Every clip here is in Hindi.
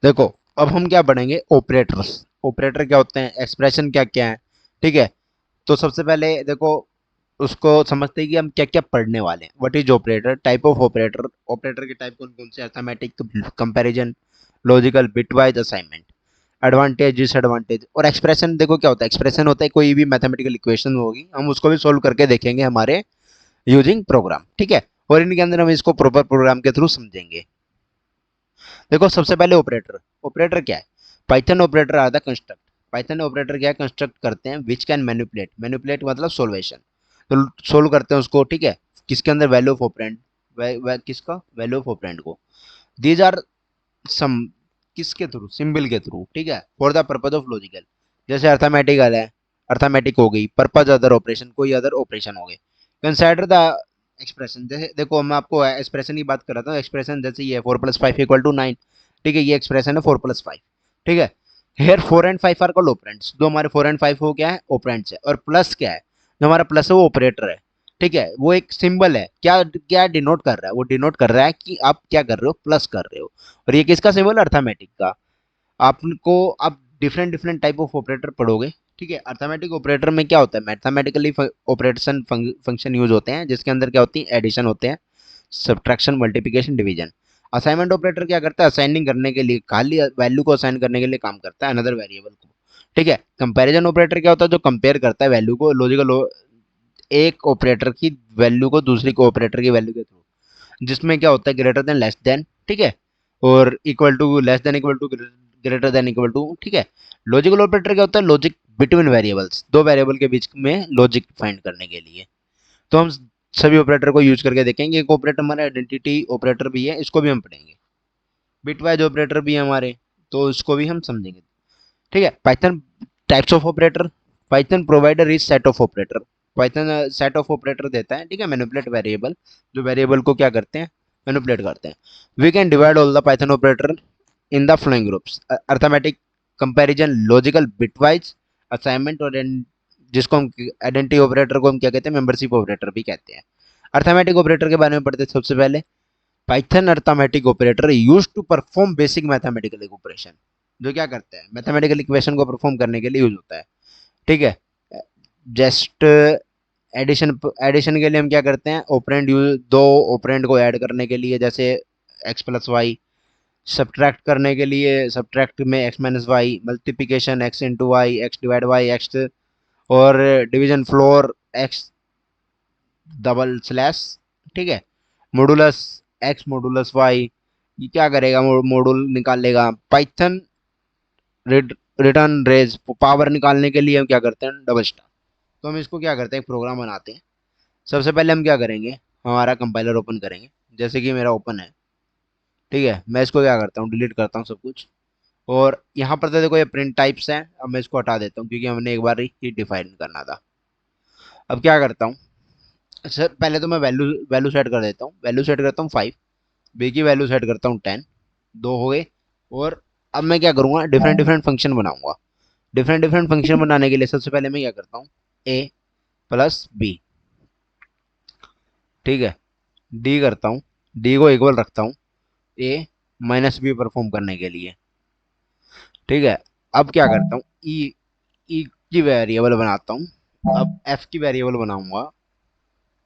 देखो, अब हम क्या पढ़ेंगे, ऑपरेटर्स। ऑपरेटर क्या होते हैं, एक्सप्रेशन क्या क्या है। ठीक है, तो सबसे पहले देखो, उसको समझते हैं कि हम क्या क्या पढ़ने वाले हैं। What is operator, type of operator. Operator के टाइप कौन कौन से, arithmetic, comparison, logical, bitwise, assignment, advantage, disadvantage और एक्सप्रेशन। देखो क्या होता है, एक्सप्रेशन होता है कोई भी मैथमेटिकल इक्वेशन होगी, हम उसको भी सोल्व करके देखेंगे हमारे यूजिंग प्रोग्राम। ठीक है, और इनके अंदर हम इसको प्रॉपर प्रोग्राम के थ्रू समझेंगे। देखो सबसे पहले ऑपरेटर। ऑपरेटर क्या है, Python operator are the construct. Python operator क्या है, कंस्ट्रक्ट करते हैं विच कैन मैनिपुलेट। मैनिपुलेट मतलब सोल्वेशन, तो सोल्व करते हैं उसको। ठीक है, किसके अंदर, वैल्यू ऑफ ऑपरेंड, किसका, वैल्यू ऑफ ऑपरेंड को। दीज आर सम, किसके थ्रू, सिंबल के थ्रू। ठीक है, for the purpose of logical, जैसे अर्थमेटिकल है, अर्थमेटिक हो गई, पर्पज अदर ऑपरेशन, कोई अदर ऑपरेशन हो गए। कंसिडर द एक्सप्रेशन, जैसे देखो मैं आपको एक्सप्रेशन की बात कर रहा था। एक्सप्रेशन जैसे ये 4+5 = 9। ठीक है, ये एक्सप्रेशन है 4+5। ठीक है, here 4 and 5 are called operands. जो हमारे 4 एंड 5 हो क्या है, ऑपरेंड्स है। और प्लस क्या है, जो हमारा प्लस है वो ऑपरेटर है। ठीक है, वो एक सिंबल है, क्या क्या डिनोट कर रहा है, वो डिनोट कर रहा है कि आप क्या कर रहे हो, प्लस कर रहे हो। और ये किसका सिंबल है, अर्थमेटिक का। आपको आप different different type of operator पढ़ोगे। ठीक है, अर्थमेटिक ऑपरेटर में क्या होता है, मैथमेटिकली ऑपरेशन फंक्शन यूज होते हैं, जिसके अंदर क्या होती है, एडिशन होते हैं, subtraction, multiplication, division. Assignment operator क्या करता है, असाइनिंग करने के लिए, खाली वैल्यू को असाइन करने के लिए काम करता है, अनदर वेरिएबल को। ठीक है, कंपैरिजन ऑपरेटर क्या होता है, जो कंपेयर करता है वैल्यू को, लॉजिकल, एक ऑपरेटर की वैल्यू को दूसरी को ऑपरेटर की वैल्यू के थ्रू, जिसमें क्या होता है, ग्रेटर देन, लेस देन। ठीक है, और equal to, less than equal to, greater than equal to. ठीक है, लॉजिकल ऑपरेटर क्या होता है, लॉजिक बिटवीन वेरिएबल्स, दो वेरिएबल के बीच में लॉजिक फाइंड करने के लिए। तो हम सभी ऑपरेटर को यूज करके देखेंगे। एक ऑपरेटर हमारा आइडेंटिटी ऑपरेटर भी है, इसको भी हम पढ़ेंगे। बिटवाइज ऑपरेटर भी है हमारे, तो इसको भी हम समझेंगे। ठीक है, Python types of operator. Python provider is set of operator. Python set of operator देता है। ठीक है, मैनिपुलेट वेरिएबल, जो वेरिएबल को क्या करते हैं, मैनिपुलेट करते हैं। We can divide all the Python operator in the flowing groups, arithmetic, comparison, logical, bitwise, assignment और जिसको हम आइडेंटिटी ऑपरेटर को हम क्या कहते हैं, मेंबरशिप ऑपरेटर भी कहते हैं। अर्थमेटिक ऑपरेटर के बारे में पढ़ते हैं सबसे पहले। Python arithmetic operator use to perform basic mathematical operation, जो क्या करते हैं, मैथमेटिकल इक्वेशन को परफॉर्म करने के लिए यूज होता है। ठीक है, जस्ट एडिशन, एडिशन के लिए हम क्या करते हैं, ऑपरेंड यूज, दो ऑपरेंड को ऐड करने के लिए, जैसे x+y। सब्ट्रैक्ट करने के लिए, सब्ट्रैक्ट में x-y, multiplication x×y, x/y, x। और डिवीजन फ्लोर x/। ठीक है, मॉडुलस x×y। ये क्या करेगा, मॉडुल निकाल लेगा। पाइथन रिटर्न रेज, पावर निकालने के लिए हम क्या करते हैं, डबल स्टार। तो हम इसको क्या करते हैं, एक प्रोग्राम बनाते हैं। सबसे पहले हम क्या करेंगे, हमारा कंपाइलर ओपन करेंगे, जैसे कि मेरा ओपन है। ठीक है, मैं इसको क्या करता हूँ, डिलीट करता हूँ सब कुछ। और यहाँ पर तो देखो ये प्रिंट टाइप्स हैं, अब मैं इसको हटा देता हूँ क्योंकि हमने एक बार ही डिफाइन करना था। अब क्या करता हूँ, अच्छा पहले तो मैं वैल्यू वैल्यू सेट कर देता हूँ। वैल्यू सेट करता हूँ 5, बी की वैल्यू सेट करता हूँ 10, दो हो गए। और अब मैं क्या करूँगा, डिफरेंट डिफरेंट फंक्शन बनाऊंगा। डिफरेंट डिफरेंट फंक्शन बनाने के लिए सबसे पहले मैं क्या करता हूँ, a+b। ठीक है, डी करता हूँ, डी को इक्वल रखता हूँ a-b परफॉर्म करने के लिए। ठीक है, अब क्या करता हूँ, ई की वेरिएबल बनाता हूँ। अब एफ की वेरिएबल बनाऊंगा।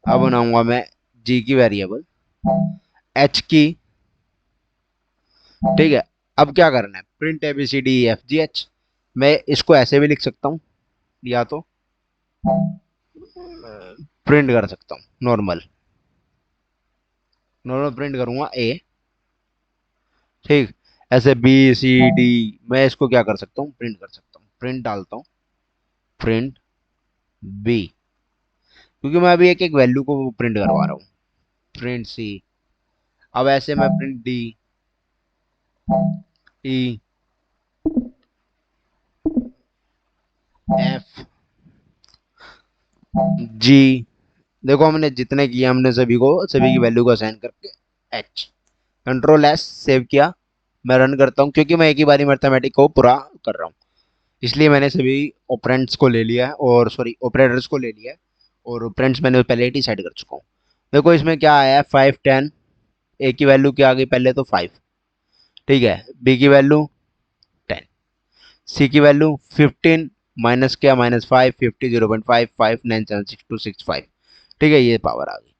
अब बनाऊंगा मैं जी की वेरिएबल, एच की। ठीक है, अब क्या करना है, प्रिंट ABCDEFGH। मैं इसको ऐसे भी लिख सकता हूँ, या तो प्रिंट कर सकता हूँ, नॉर्मल नॉर्मल प्रिंट करूंगा ए। ठीक, ऐसे BCD, मैं इसको क्या कर सकता हूँ, प्रिंट कर सकता हूँ। प्रिंट डालता हूँ, प्रिंट बी, क्योंकि मैं अभी एक एक वैल्यू को प्रिंट करवा रहा हूँ। प्रिंट सी। अब ऐसे मैं प्रिंट डी, ई, एफ, जी। देखो हमने जितने किए, हमने सभी को, सभी की वैल्यू को असाइन करके एच, कंट्रोल S सेव किया। मैं रन करता हूँ, क्योंकि मैं एक ही बारी मैथमेटिक को पूरा कर रहा हूँ, इसलिए मैंने सभी ऑपरेंड्स को ले लिया है, और सॉरी ऑपरेटर्स को ले लिया है। और ऑपरेंड्स मैंने पहले ही डिसाइड कर चुका हूँ। देखो इसमें क्या आया है, 5, 10, ए की वैल्यू क्या आ गई पहले तो 5, ठीक है, बी की वैल्यू 10, सी की वैल्यू 15, माइनस क्या माइनस 5, 50, 0.5, 5976265, ठीक है, ये पावर आ गई।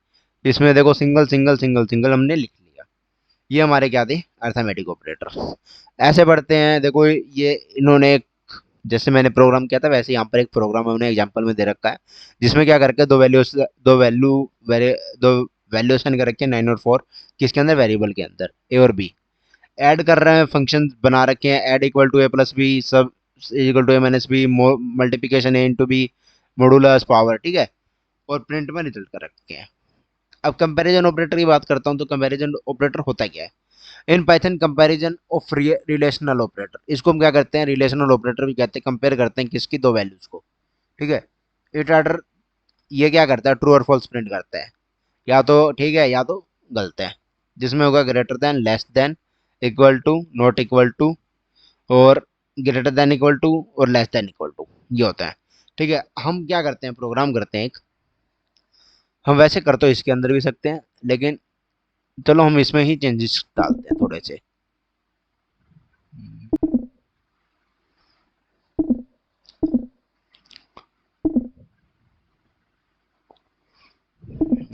इसमें देखो सिंगल सिंगल सिंगल सिंगल हमने लिख लिया। ये हमारे क्या थे, अर्थमेटिक ऑपरेटर। ऐसे बढ़ते हैं, देखो ये इन्होंने जैसे मैंने प्रोग्राम किया था वैसे यहाँ पर एक प्रोग्राम हमने एग्जांपल में दे रखा है, जिसमें क्या करके दो वैल्यूएशन कर रखे हैं 9 और 4, किसके अंदर, वेरिएबल के अंदर, ए और बी। ऐड कर रहे हैं, फंक्शन बना रखे हैं, add equal to A plus B, sub equal to A minus B, multiplication A into B, modulus power, ठीक है, और प्रिंट में रिजल्ट कर रखे हैं। अब कंपैरिजन ऑपरेटर की बात करता हूँ, तो कंपैरिजन ऑपरेटर होता क्या है। In Python comparison of relational operator, इसको हम क्या करते हैं, रिलेशनल ऑपरेटर भी कहते हैं, कंपेयर करते हैं किसकी, दो वैल्यूज को, ठीक है। इटरेटर ये क्या करता है, ट्रू और फॉल्स प्रिंट करता है, या तो ठीक है या तो गलत है, जिसमें होगा greater than, less than, equal to, not equal to, और ग्रेटर देन इक्वल टू, और लेस देन इक्वल टू, ये होता है, ठीक है। हम क्या करते हैं, प्रोग्राम करते हैं एक, हम वैसे कर तो इसके अंदर भी सकते हैं, लेकिन चलो हम इसमें ही चेंजेस डालते हैं थोड़े से।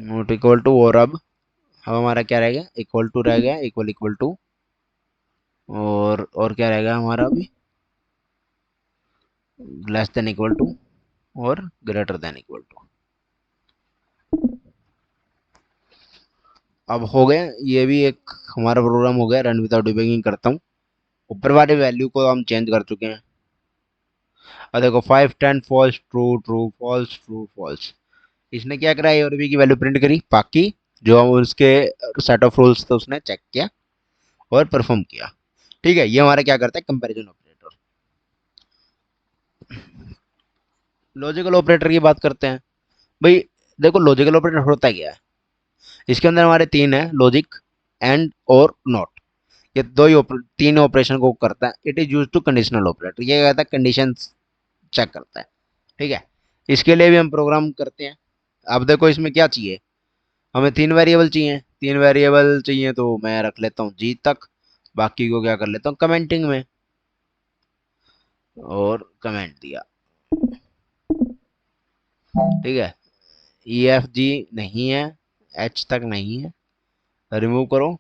नॉट इक्वल टू, और अब हमारा क्या रह गया, इक्वल टू रह गया, इक्वल इक्वल टू, और क्या रहेगा हमारा अभी, लेस देन इक्वल टू, और ग्रेटर देन इक्वल टू। अब हो गया, ये भी एक हमारा प्रोग्राम हो गया, रन विदाउट डिबगिंग करता हूँ। ऊपर वाले वैल्यू को हम चेंज कर चुके हैं। अब देखो 5 10 false true true false true false, इसने क्या करा, ए और बी की वैल्यू प्रिंट करी, बाकी जो हम उसके सेट ऑफ रूल्स थे उसने चेक किया और परफॉर्म किया, ठीक है। ये हमारा क्या करता है, कंपैरिजन ऑपरेटर। लॉजिकल ऑपरेटर की बात करते हैं भाई। देखो लॉजिकल ऑपरेटर होता क्या है, इसके अंदर हमारे तीन है, लॉजिक, एंड और नॉट, ये दो ही तीन ऑपरेशन को करता है। It is use to conditional operator, ये कहता है कंडीशन चेक करता है, ठीक है। इसके लिए भी हम प्रोग्राम करते हैं। अब देखो इसमें क्या चाहिए, हमें तीन वेरिएबल चाहिए, तीन वेरिएबल चाहिए तो मैं रख लेता हूँ जी तक, बाकी को क्या कर लेता हूँ कमेंटिंग में, और कमेंट दिया, ठीक है। ई एफ जी नहीं है, एच तक नहीं है, रिमूव करो,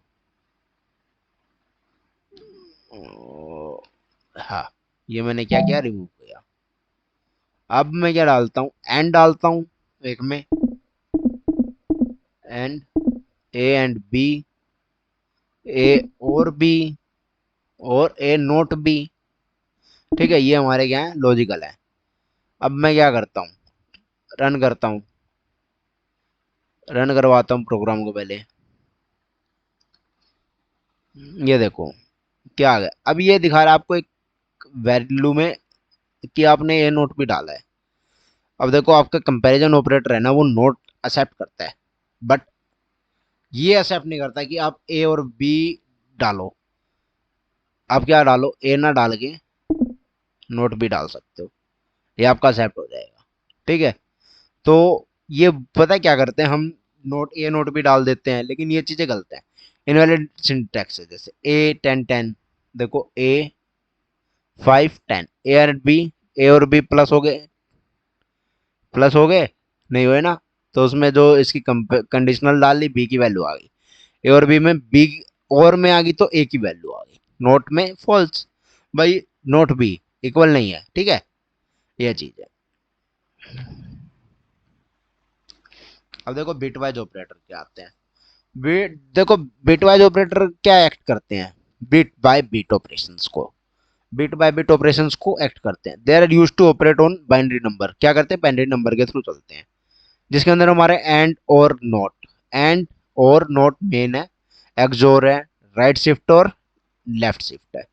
हाँ, ये मैंने क्या किया, रिमूव किया। अब मैं क्या डालता हूँ, एंड डालता हूँ एक में, एंड ए एंड बी, ए और बी, और ए नोट बी, ठीक है। ये हमारे क्या है, लॉजिकल है। अब मैं क्या करता हूँ, रन करता हूँ, रन करवाता हूँ प्रोग्राम को पहले। ये देखो क्या आ गया, अब ये दिखा रहा है आपको एक वैल्यू में कि आपने ये नोट भी डाला है। अब देखो आपका कंपैरिजन ऑपरेटर है ना, वो नोट एक्सेप्ट करता है, बट ये एक्सेप्ट नहीं करता कि आप ए और बी डालो। आप क्या डालो, ए ना डाल के नोट भी डाल सकते हो, ये आपका एक्सेप्ट हो जाएगा, ठीक है। तो ये पता है क्या करते हैं हम, नोट ए नोट भी डाल देते हैं, लेकिन ये चीजें गलत है, इनवैलिड सिंटैक्स है। जैसे ए 10 10, देखो ए 5 10, ए और बी, ए और बी प्लस हो गए, प्लस हो गए नहीं हुए ना, तो उसमें जो इसकी कंडीशनल डाल ली, बी की वैल्यू आ गई, ए और बी में बी और में आ गई तो ए की वैल्यू आ गई, नोट में फॉल्स, भाई नोट बी इक्वल नहीं है, ठीक है, यह चीज है। अब देखो बिटवाइज ऑपरेटर क्या आते हैं, देखो बिटवाइज ऑपरेटर क्या एक्ट करते हैं, बिट बाय बिट ऑपरेशंस को, बिट बाय बिट ऑपरेशंस को एक्ट करते हैं। They are use to operate on binary number, क्या करते हैं, बाइनरी नंबर के थ्रू चलते हैं, जिसके अंदर हमारे एंड और नॉट मेन है, एक्सोर है, राइट शिफ्ट और लेफ्ट शिफ्ट है।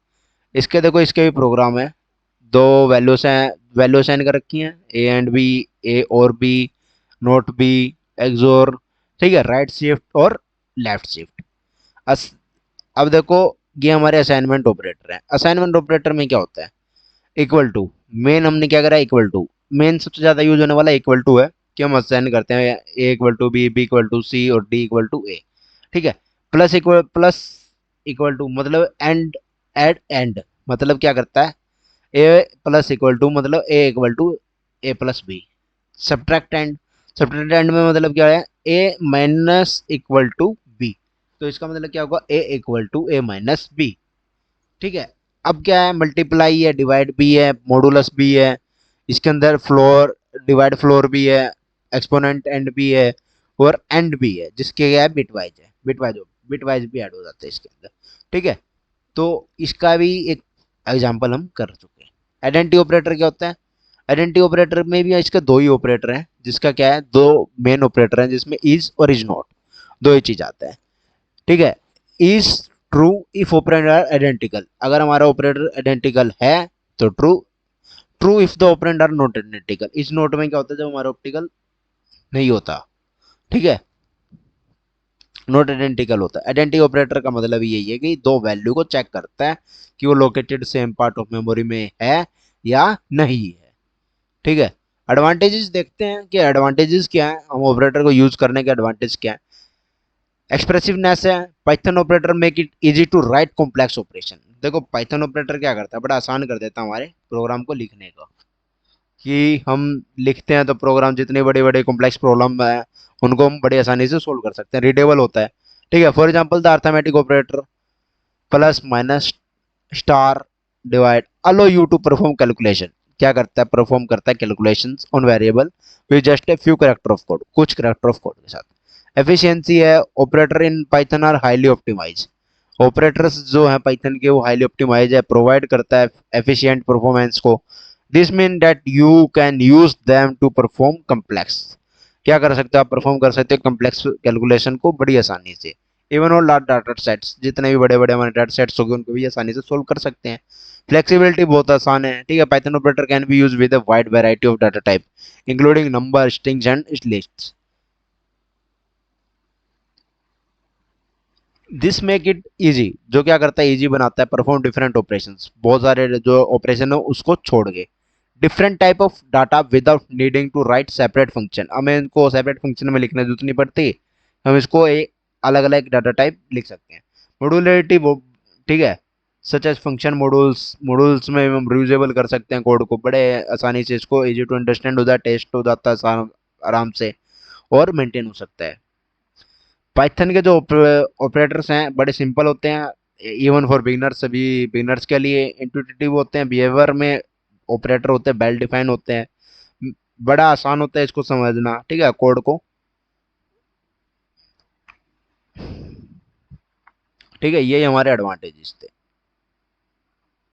इसके देखो इसके भी प्रोग्राम है, दो वैल्यूज हैं, वैल्यू असाइन कर रखी हैं, ए एंड बी, ए और बी, नोट बी, एक्सोर, ठीक है, राइट शिफ्ट और लेफ्ट शिफ्ट। अब देखो ये हमारे असाइनमेंट ऑपरेटर है। असाइनमेंट ऑपरेटर में क्या होता है, इक्वल टू, मेन हमने क्या करा, इक्वल टू, मेन सबसे ज्यादा यूज होने वाला इक्वल टू है, कि हम असाइन करते हैं A equal to B, B equal to C, और डी इक्वल टू ए, ठीक है। प्लस इक्वल टू मतलब एंड, एड एंड मतलब क्या करता है, ए प्लस इक्वल टू मतलब A equal to A plus B. Subtract and, subtract and में मतलब क्या है, A minus equal to B. तो इसका मतलब क्या होगा, A equal to A minus B. ठीक है। अब क्या है, मल्टीप्लाई है, डिवाइड भी है, मॉडुलस भी है, इसके अंदर फ्लोर, डिवाइड फ्लोर भी है, एक्सपोनेंट एंड भी है, और एंड भी है जिसके क्या है बिटवाइज है, बिटवाइज भी ऐड हो जाते हैं इसके अंदर। ठीक है। तो इसका भी एक एग्जांपल हम कर चुके हैं। आइडेंटिटी ऑपरेटर क्या होता है, आइडेंटिटी ऑपरेटर में भी इसके दो ही ऑपरेटर हैं, जिसका क्या है, दो मेन ऑपरेटर हैं जिसमें इज और इज नॉट, दो ही चीज आता है। ठीक है। Is true if operator are identical, अगर हमारा ऑपरेटर आइडेंटिकल है तो true, true if the operand are not identical. Is not में क्या होता है, जब हमारा ऑप्टिकल नहीं होता। ठीक है। नॉट आइडेंटिकल होता है। आइडेंटिटी ऑपरेटर का मतलब यही है कि दो वैल्यू को चेक करता है कि वो located same part of memory में है या नहीं है। ठीक है। एडवांटेजेस देखते हैं कि एडवांटेजेस क्या है, हम ऑपरेटर को यूज करने के एडवांटेज क्या है। एक्सप्रेसिवनेस है, Python operator make it easy to write complex operation. देखो पाइथन ऑपरेटर क्या करता है, बड़ा आसान कर देता है हमारे प्रोग्राम को लिखने का, कि हम लिखते हैं तो प्रोग्राम जितने बड़े बड़े कॉम्प्लेक्स प्रॉब्लम है उनको हम बड़ी आसानी से सोल्व कर सकते हैं, रीडेबल होता है। ठीक है। For example the arithmetic operator plus minus star divide allow you to perform calculation, क्या करता है, परफॉर्म करता है calculations on variable with just a few character of code, कुछ कैरेक्टर ऑफ कोड के साथ। एफिशिएंसी है, operator in Python are highly optimize, operators जो है पाइथन के वो हाईली ऑप्टिमाइज है, प्रोवाइड करता है एफिशिएंट परफॉर्मेंस को। This mean that you can use them to perform complex, क्या कर सकते हो आप, परफॉर्म कर सकते हो कम्प्लेक्स कैलकुलेशन को बड़ी आसानी से। इवन और लार्ज डाटा सेट्स, जितने भी बड़े बड़े हमारे डाटा सेट्स हो गए उनको भी आसानी से सोल्व कर सकते हैं। फ्लेक्सिबिलिटी बहुत आसान है। ठीक है। Python operator can be use with a wide variety of data type including number, strings and lists. This make it easy, जो क्या करता है, इजी बनाता है परफॉर्म डिफरेंट ऑपरेशंस, बहुत सारे जो ऑपरेशन है उसको छोड़ के, different type of data without needing to write separate function, हमें इनको सेपरेट फंक्शन में लिखने की जरूरत नहीं पड़ती, हम इसको एक अलग अलग डाटा टाइप लिख सकते हैं। मॉड्यूलरिटी वो, ठीक है, such as function modules, modules में हम रियूजेबल कर सकते हैं कोड को बड़े आसानी से, इसको इजी टू अंडरस्टैंड हो जाता है, टेस्ट हो जाता है आराम से, और मेंटेन हो सकता है। पाइथन के जो ऑपरेटर्स हैं बड़े सिंपल होते हैं, इवन फॉर बिगिनर्स, सभी बिगिनर्स के लिए इंट्यूटिव होते हैं, बिहेवियर में ऑपरेटर होते हैं वेल डिफाइन होते हैं, बड़ा आसान होता है इसको समझना। ठीक है। कोड को, ठीक है, ये हमारे एडवांटेजेस थे।